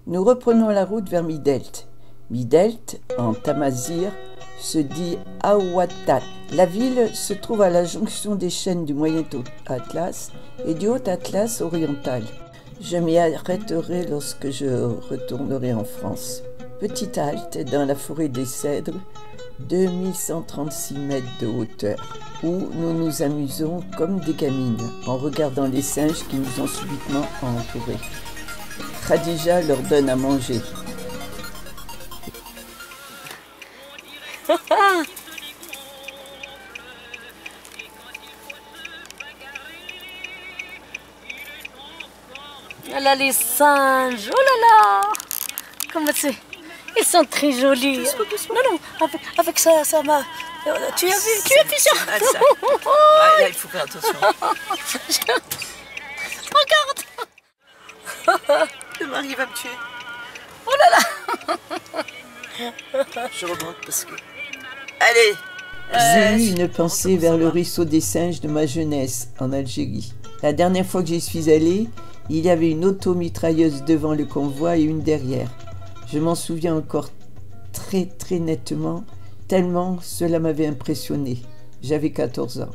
Nous reprenons la route vers Midelt. Midelt, en Tamazigh, se dit Aouatat. La ville se trouve à la jonction des chaînes du Moyen Atlas et du Haut Atlas oriental. Je m'y arrêterai lorsque je retournerai en France. Petite halte dans la forêt des Cèdres, 2136 mètres de hauteur, où nous nous amusons comme des gamines en regardant les singes qui nous ont subitement entourés. Khadija leur donne à manger. Oh là les singes, oh là là, comment c'est, ils sont très jolis. Non, avec ça m'a... Tu as vu ça? Là, il faut faire attention. Regarde. Le mari va me tuer. Oh là là. Je remonte parce que... Allez. J'ai eu une pensée vers le ruisseau des singes de ma jeunesse en Algérie. La dernière fois que j'y suis allée, il y avait une automitrailleuse devant le convoi et une derrière. Je m'en souviens encore très nettement, tellement cela m'avait impressionné. J'avais 14 ans.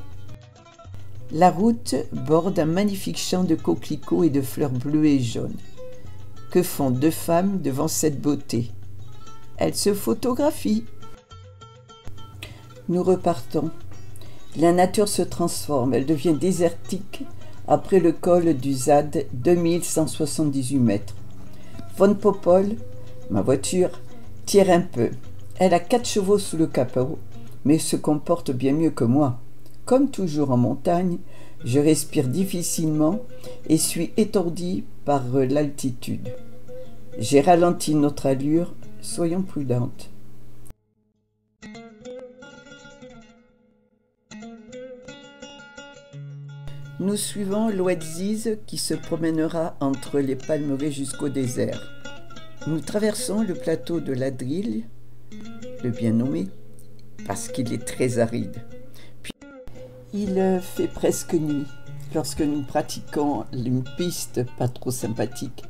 La route borde un magnifique champ de coquelicots et de fleurs bleues et jaunes. Que font deux femmes devant cette beauté? Elles se photographient. Nous repartons. La nature se transforme, elle devient désertique après le col du Zad, 2178 mètres. Von Popol, ma voiture, tire un peu. Elle a 4 chevaux sous le capot, mais se comporte bien mieux que moi. Comme toujours en montagne, je respire difficilement et suis étourdi par l'altitude. J'ai ralenti notre allure, soyons prudentes. Nous suivons l'Ouadziz qui se promènera entre les palmeraies jusqu'au désert. Nous traversons le plateau de l'Adril, le bien nommé, parce qu'il est très aride. Puis, il fait presque nuit lorsque nous pratiquons une piste pas trop sympathique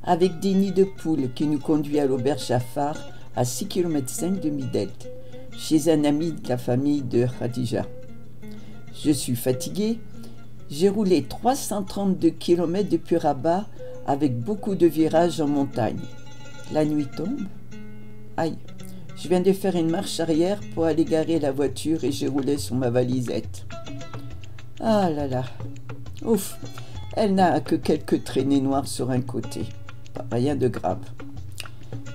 avec des nids de poules qui nous conduit à l'auberge Jafar à 6,5 km de Midelt, chez un ami de la famille de Khadija. Je suis fatiguée. J'ai roulé 332 km depuis Rabat avec beaucoup de virages en montagne. La nuit tombe. Aïe, je viens de faire une marche arrière pour aller garer la voiture et j'ai roulé sur ma valisette. Ah là là, ouf, elle n'a que quelques traînées noires sur un côté. Rien de grave.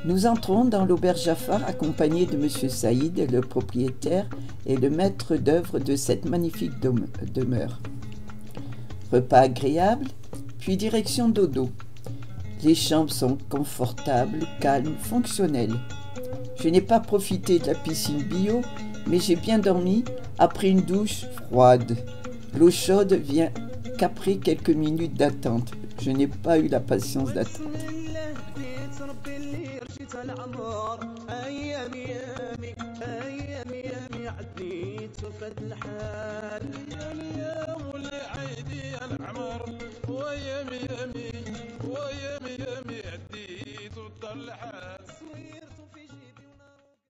Nous entrons dans l'auberge Jafar accompagnés de M. Saïd, le propriétaire et le maître d'œuvre de cette magnifique demeure. Repas agréable, puis direction dodo. Les chambres sont confortables, calmes, fonctionnelles. Je n'ai pas profité de la piscine bio, mais j'ai bien dormi après une douche froide. L'eau chaude vient qu'après quelques minutes d'attente. Je n'ai pas eu la patience d'attendre.